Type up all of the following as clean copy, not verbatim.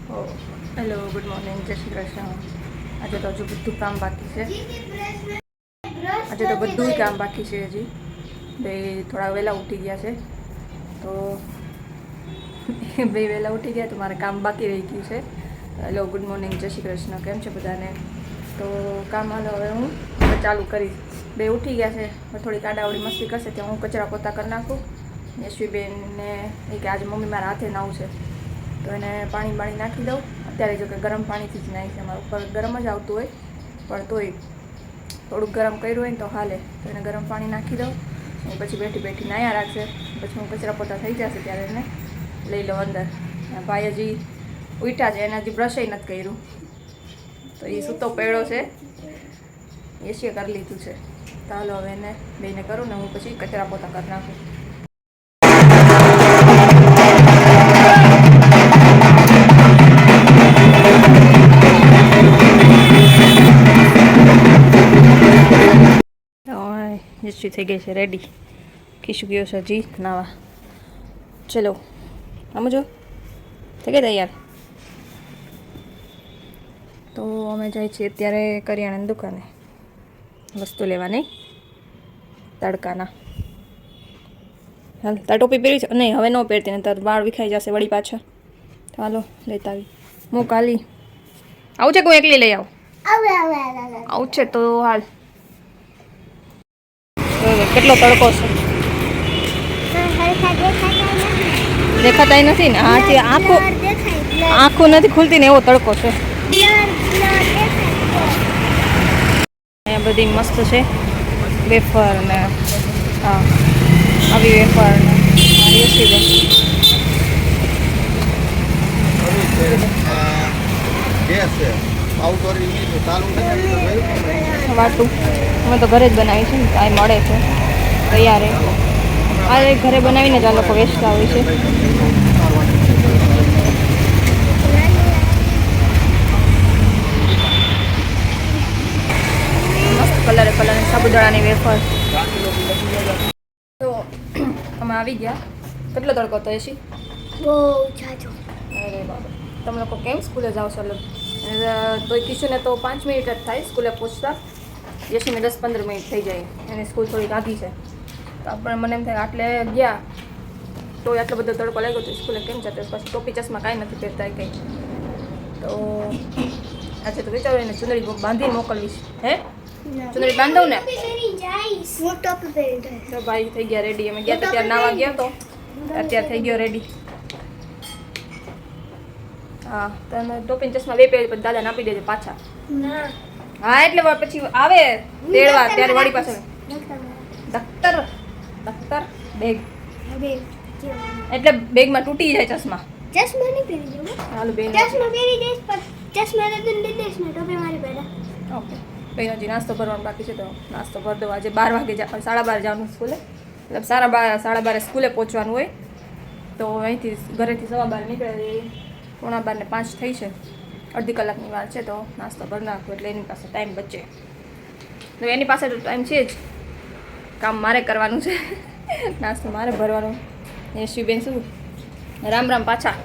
Hello, good morning, જય શ્રી કૃષ્ણ. આજે તો હજુ બધું કામ બાકી છે. આજે તો બધું કામ બાકી છે. હજી બે થોડા વહેલા ઉઠી ગયા છે, તો બે વહેલા ઉઠી ગયા તો મારે કામ બાકી રહી ગયું છે. હેલો, ગુડ મોર્નિંગ, જય શ્રી કૃષ્ણ. કેમ છે બધાને? તો કામ હાલો હવે હું ચાલુ કરીશ. બે ઉઠી ગયા છે, થોડી કાડાવડી મસ્તી કરશે ત્યાં હું કચરા પોતા કરી નાખું. યશવીબેનને એ કે આજે મમ્મી મારા હાથે નાવું છે, તો એને પાણી નાખી દઉં. અત્યારે જો કે ગરમ પાણીથી જ નાખી છે, અમારા ઉપર ગરમ જ આવતું હોય, પણ તોય થોડુંક ગરમ કર્યું હોય ને તો હાલે. તો એને ગરમ પાણી નાખી દઉં. અને પછી બેઠી નાયા રાખશે. પછી હું કચરા પોતા થઈ જશે ત્યારે એને લઈ લો અંદર. ભાઈ હજી ઉઠ્યા છે, એને હજી બ્રશે નથી કર્યું, તો એ સૂતો પડ્યો છે. એસીએ કરી લીધું છે. તો હાલો હવે એને બેને કરું ને હું પછી કચરા પોતા કરી નાખું. હિસ્ટ્રી થઈ ગઈ છે રેડી. ખીશું ગયો છે હજી નાવા. ચલો સમજો થઈ ગયા તૈયાર. તો અમે જાય છીએ અત્યારે કરિયાણાની દુકાને વસ્તુ લેવાની તડકાના. હાલ તાર ટોપી પહેરી છે? નહીં, હવે ન પહેરતી ને તાર વાળ વિખાઈ જશે વળી પાછા. તો હાલો લેતા આવી. હું કાલી આવું છે કે હું એકલી લઈ આવું? આવું છે તો હાલ. કેટલો તડકો છે, દેખાતા નથી ને. આથી આંખો નથી ખુલતી ને એવો તડકો છે. અહીંયા બધી મસ્ત છે વેફર ને, હા આવી વેફર ને વાટું અમે તો ઘરે જ બનાવી છે ને, કાંઈ મળે છે તૈયાર. આ ઘરે બનાવીને જ આ લોકો વેચતા હોય છે. મસ્ત કલર સાબુદાણાની વેફર. તો અમે આવી ગયા. કેટલો તડકો હતો એસી? બહુ જાજો. અરે બાબા, તમે લોકો કેમ સ્કૂલે જાઓ છો? તો કિશુને તો 5 મિનિટ જ થાય સ્કૂલે પહોંચતા. યશીને 10-15 મિનિટ થઈ જાય. એની સ્કૂલ થોડીક આઘી છે, તો આપણે મને એમ થાય આટલે ગયા તો આટલો બધો તડકો લાગ્યો તો સ્કૂલે કેમ જતો? પછી ટોપી ચશ્મા કાંઈ નથી પહેરતા કંઈ. તો આજે તો વિચારું એને ચુંદડી બાંધીને મોકલવીશ. હે ચુંદડી બાંધવું ને? તો ભાઈ થઈ ગયા રેડી. અમે ગયા તો ત્યારે નાવા ગયા તો અત્યારે થઈ ગયો રેડી. હા તમે ટોપી ચશ્મા બે પહેરી પછી દાદાને આપી દેજો પાછા. હા એટલે પછી આવે તેડવા ત્યારે વળી પાછળ દફતર બેગ એટલે બેગમાં તૂટી જાય ચશ્મા. ચશ્મા નહીં પહેરી જવું. હાલો બેન ચશ્મા પહેરી દઈશ પણ ચશ્મા ને દે દઈશ ને ટોપી મારી પહેલા. ઓકે બેન હજી નાસ્તો ભરવાનો બાકી છે, તો નાસ્તો ભરી દો. આજે 12 વાગે 12:30 જવાનું સ્કૂલે, એટલે 12:30 સ્કૂલે પહોંચવાનું હોય. તો અહીંથી ઘરેથી 12:15 નીકળે, 12:45 થઈ છે. અડધી કલાકની વાર છે, તો નાસ્તો ભરી નાખું એટલે એની પાસે ટાઈમ બચે. તો એની પાસે તો ટાઈમ છે જ, કામ મારે કરવાનું છે. નાસ્તો મારે ભરવાનો. યશવીબેન શું રામ રામ પાછા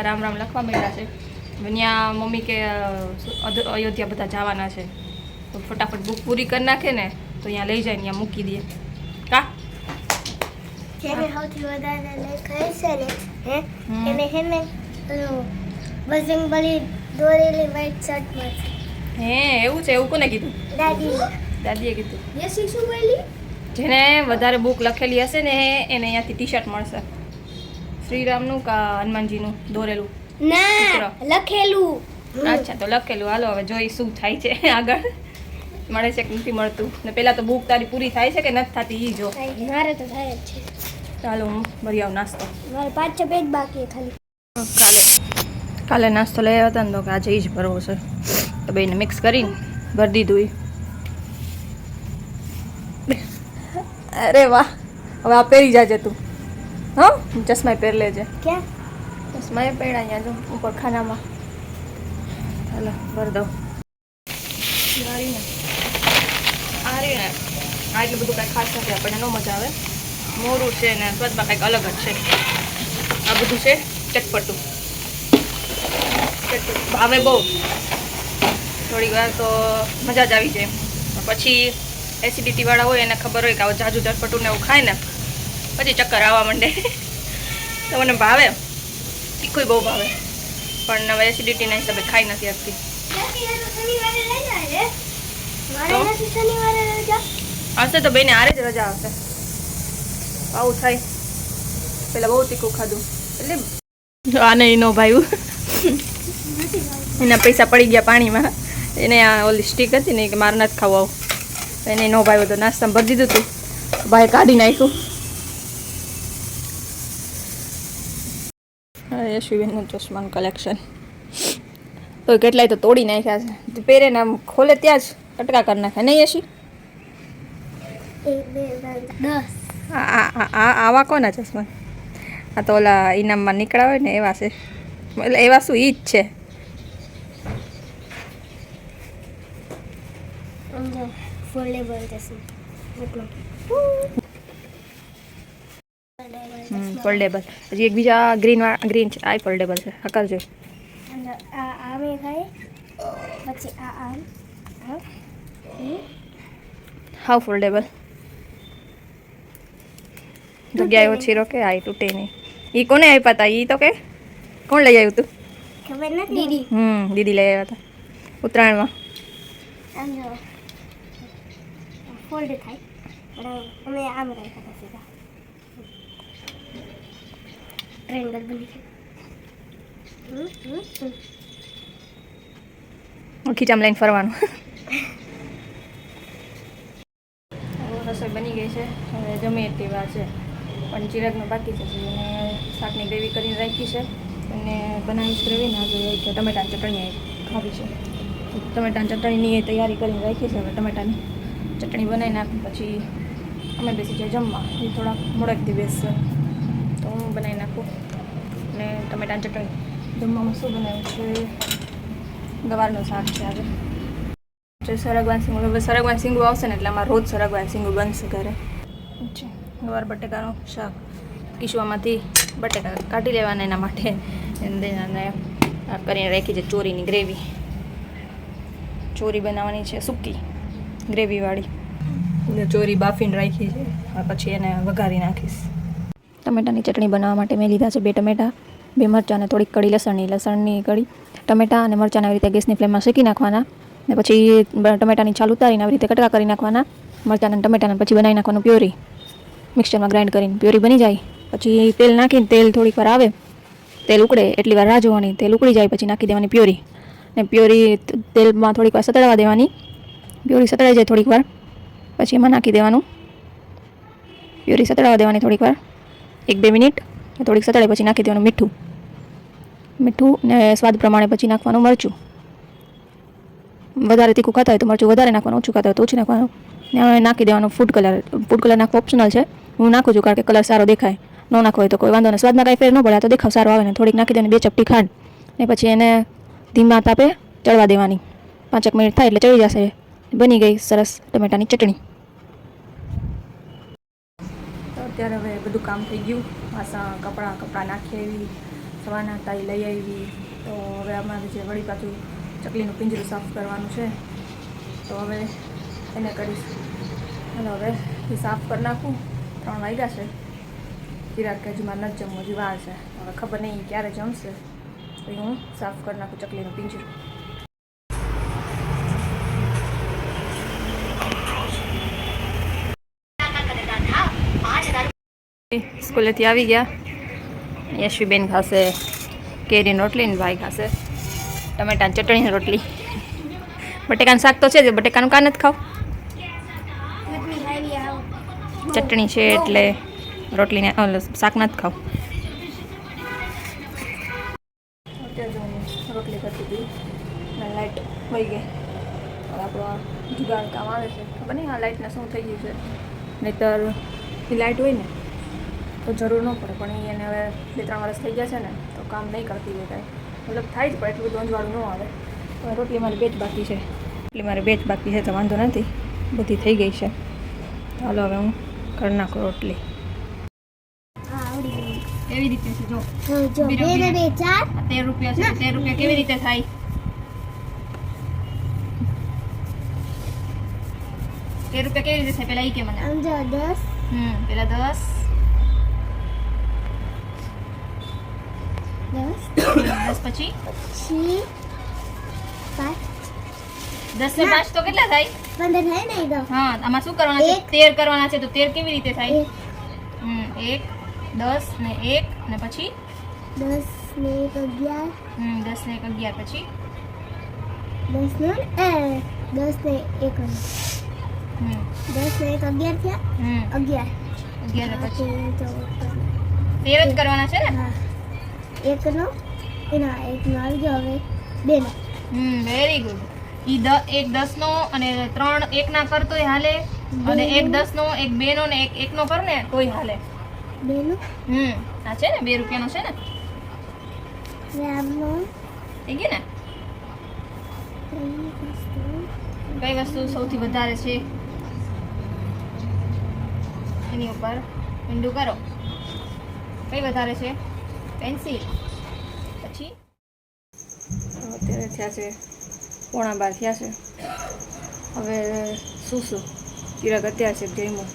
રામ રામ લખવા માંડ્યા છે. ત્યાં મમ્મી કે અયોધ્યા બધા જવાના છે, તો ફટાફટ બુક પૂરી કરી નાખે ને તો અહીંયા લઈ જાય, ત્યાં મૂકી દે. કા જેને સૌથી વધારે લખાય છે ને એને હેને બજરંગબલી દોરેલી વ્હાઈટ શર્ટમાં છે. હે એવું છે? એવું કોને કીધું? દાદીએ કીધું. યશી શું બોલી? જેને વધારે બુક લખેલી હશે ને એને અહીંયાથી ટી શર્ટ મળશે. શ્રીરામનું કા હનુમાનજીનું દોરેલું? ના, લખેલું. અચ્છા તો લખેલું. હાલો હવે જોઈ શું થાય છે આગળ, મળે છે કે નથી મળતું. ને પહેલાં તો બુક તારી પૂરી થાય છે કે નથી થતી એ જો. મારે તો થાય જ છે. ચાલો હું ભરી આવું નાસ્તો. મારે 5-6 પેજ બાકી ખાલી. કાલે નાસ્તો લઈ આવ્યા હતા ને, તો કે આજે એ જ ભરવો છે, તો બેને મિક્સ કરીને ભરી દીધું. અરે વાહ, હવે આ પહેરી જાજે તું. હા ચશ્મા પહેર લેજે. ક્યાં ચશ્મા એ પહેરા અહીંયા જો ઉપર ખાનામાં. ચાલો ભરી દઉં. આ એટલું બધું કાંઈ ખાસ નથી, આપણને ન મજા આવે. મોરું છે ને સ્વાદમાં કંઈક અલગ જ છે. આ બધું છે ચટપટું ભાવે બહુ. થોડી વાર તો મજા જ આવી જાય. પછી એસિડિટી વાળા હોય એને ખબર હોય કે આવું જાજુ ચટપટું ને એવું ખાય ને પછી ચક્કર આવવા માંડે. તો મને ભાવે, તીખું બહુ ભાવે, પણ હવે એસિડિટીના હિસાબે ખાઈ નથી શકતી. હશે તો બેને આરે જ રજા આવશે. આવું થાય. પેલા બહુ તીખું ખાધું એટલે આને નો ભાવ્યું. એના પૈસા પડી ગયા પાણીમાં. એને આ ઓલી સ્ટીક હતી ને કે મારે નથી ખાવું આવું, એને નો ભાવ્યો તો નાસ્તામાં ભરી દીધું હતું, ભાઈ કાઢી નાખ્યું. યશવીબેનનું ચશ્માનું કલેક્શન તો કેટલાય તો તોડી નાખ્યા છે. પહેરે ને આમ ખોલે ત્યાં જ કટકા કરી નાખ્યા નહીં યશી? આવા કોના ચશ્મા? આ તો ઓલા ઇનામમાં નીકળ્યા હોય ને એવા છે. એટલે એવા શું ઈ જ છે. ફોલ્ડેબલ. હજી એક બીજા ગ્રીન છે, આ ફોલ્ડેબલ છે. આ કરજો. હાવ ફોલ્ડેબલ. જગ્યાએ ઓછી રોકે, આ તૂટે નહીં. એ કોને આપ્યા હતા? એ તો કે કોણ લઈ આવ્યું તું? દીદી. દીદી લઈ આવ્યા હતા ઉત્તરાયણમાં. ફોલ્ડ થાય અમે આમ રાખ્યા હતા સીધા. ટ્રાયંગલ બની ગયું. ખીચામાં લઈને ફરવાનું. રસોઈ બની ગઈ છે, હવે જમી એટલી વાર છે, પણ ચિરાગનું બાકી છે. અને શાકની ગ્રેવી કરીને રાખી છે અને બનાવીશ ગ્રેવી ના જોઈએ કે ટમેટાની ચટણી ખાવી છે. ટમેટાની ચટણીની તૈયારી કરીને રાખી છે. હવે ટમેટાની ચટણી બનાવી નાખું પછી અમે બેસી જાય જમવા. એ થોડા મોડેકથી બેસશે તો હું બનાવી નાખું. અને ટમેટાની ચટણી જમવામાં શું બનાવ્યું છે? ગવારનું શાક છે આજે. સરગવાનું સિંગું, હવે સરગવાનું સિંગું આવશે ને એટલે અમારે રોજ સરગવાનું સિંગું બનશે ઘરે. ગવાર બટેકાનું શાક. કિસ્વામાંથી બટેકા કાઢી લેવાના એના માટે અને કરીને રાખી છે ચોરીની ગ્રેવી. ચોરી બનાવવાની છે સૂકી ગ્રેવીવાળી. ચોરી બાફીને રાખી છે, પછી એને વઘારી નાખીશ. ટમેટાની ચટણી બનાવવા માટે મેં લીધા છે 2 ટમેટા, 2 મરચાં અને થોડીક કળી લસણની કળી. ટમેટા અને મરચાંને આવી રીતે ગેસની ફ્લેમમાં શેકી નાખવાના ને પછી ટમેટાની છાલ ઉતારીને આવી રીતે કટકા કરી નાખવાના. મરચાં અને ટમેટાને પછી બનાવી નાખવાનું પ્યોરી. મિક્સરમાં ગ્રાઇન્ડ કરીને પ્યોરી બની જાય પછી તેલ નાખીને તેલ થોડીક વાર આવે, તેલ ઉકળે એટલી વાર રાહ જોવાની. તેલ ઉકળી જાય પછી નાખી દેવાની પ્યોરી ને પ્યોરી તેલમાં થોડીક વાર સતળવા દેવાની. પ્યોરી સતળાઈ જાય થોડીક વાર પછી એમાં નાખી દેવાનું. પ્યોરી સતળવા દેવાની થોડીક વાર, 1-2 મિનિટ. થોડીક સતળે પછી નાખી દેવાનું મીઠું ને સ્વાદ પ્રમાણે પછી નાખવાનું મરચું. વધારે તીખું ખાતા હોય તો મરચું વધારે નાખવાનું, ઓછું ખાતા હોય તો ઓછું નાખવાનું. ને નાખી દેવાનું ફૂડ કલર નાખવું ઓપ્શનલ છે. હું નાખું છું કારણ કે કલર સારો દેખાય. ન નાખવો હોય તો કોઈ વાંધો નહીં, સ્વાદમાં કાંઈ ફેર ન પડે, તો દેખાવ સારો આવે ને. થોડીક નાખી દેવાની 2 ચપટી ખાંડ ને પછી એને ધીમા તાપે ચડવા દેવાની. 5 મિનિટ થાય એટલે ચડી જશે. બની ગઈ સરસ ટમેટાની ચટણી. તો અત્યારે હવે બધું કામ થઈ ગયું. વાસણ કપડાં નાખી આવી, સવારના હતા એ લઈ આવી. તો હવે અમારે જે વળી પાછું ચકલીનું પિંજરું સાફ કરવાનું છે તો હવે એને કરીશ. અને હવે એ સાફ કરી નાખું. 3 વાગ્યા છે. ચિરાગ કે હજી મારે નથી જમવું, હજી વાર છે. હવે ખબર નહીં ક્યારે જમશે તો હું સાફ કરી નાખું ચકલીનું પિંજરું. સ્કૂલેથી આવી ગયા. યશવીબેન ખાશે કેરીની રોટલી ને ભાઈ ખાશે ટમેટાની ચટણીની રોટલી. બટેકાનું શાક તો છે જ, બટેકાનું કાં નથી ખાવ? ચટણી છે એટલે રોટલીને શાક નથી ખાવ. રોટલી કરતી હતી અને લાઇટ વહી ગઈ. આપણો જુગાડ કામ આવે છે. ખબર નહીં આ લાઇટને શું થઈ ગયું છે. નહીંતર એ લાઇટ હોય ને તો જરૂર ન પડે, પણ એને હવે 2-3 વર્ષ થઈ ગયા છે ને તો કામ નહીં કરતી હોય કાંઈ. મતલબ થાય જ પણ એટલું બધું અંજવાળું ન આવે. તો રોટલી મારી 2 જ બાકી છે, એટલે મારે 2 જ બાકી છે તો વાંધો નથી, બધી થઈ ગઈ છે. ચાલો હવે હું કરી નાખું રોટલી. એવી રીતે છે જો જો બીરો, 2 ને 2 4 આ 13 રૂપિયા છે. 13 રૂપિયા કેવી રીતે થાય? 13 રૂપિયા કેવી રીતે થાય પેલા ઈ કે મને. આમ જો 10 પેલા 10 પછી પછી 5 10 ને 5 તો કેટલા થાય? 15 થાય ને ઈ તો હા, આમાં શું કરવાના છે? એક. 13 કરવાના છે. તો 13 કેવી રીતે થાય? 1 1 10 ને 1 ને પછી 10 ને 1 11 10 ને 1 11 પછી 10 ને 1 હમ 10 ને 1 11 થયા હમ 11 11 ને પછી 13 13 જ કરવાના છે ને? હા એકનો એના એકનો આવી ગયો હવે 2 નો વેરી ગુડ. ઈ એક 10 નો અને 3 1 ના કર તોય હાલે, અને એક 10 નો, એક 2 નો ને એક 1 નો કર ને તોય હાલે. 2 નો આ છે ને 2 રૂપિયાનો છે ને? રામનો થઈ ગયું ને? કઈ વસ્તુ સૌથી વધારે છે એની ઉપર ઊંડું કરો. કઈ વધારે છે? પેન્સિલ. પછી અત્યારે થયા છે 11:15 થયા છે. હવે શું કિરક અત્યારે છે જમ્યું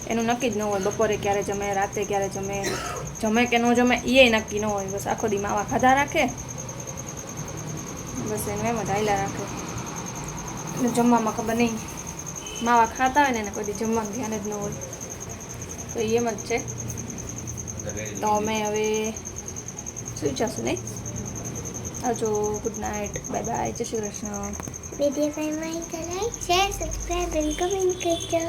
એનું નક્કી જ ન હોય. બપોરે ક્યારે જમે, રાતે ક્યારે જમે, જમે કે ન જમે એ નક્કી ન હોય. બસ આખો દી માવા ખાધા રાખે, બસ એનું એમ જ હાલ્યા રાખે. એટલે જમવામાં ખબર નહીં, માવા ખાતા હોય ને એને કોઈ દી જમવાનું ધ્યાન જ ન હોય. તો એમ જ છે. તો અમે હવે સુઈ જશું નહીં? આવજો, ગુડ નાઇટ, બાય બાય, જય શ્રી કૃષ્ણ. વિડીયો ગમ્યો હોય તો લાઈક શેર સબસ્ક્રાઇબ અને કમેન્ટ કરજો.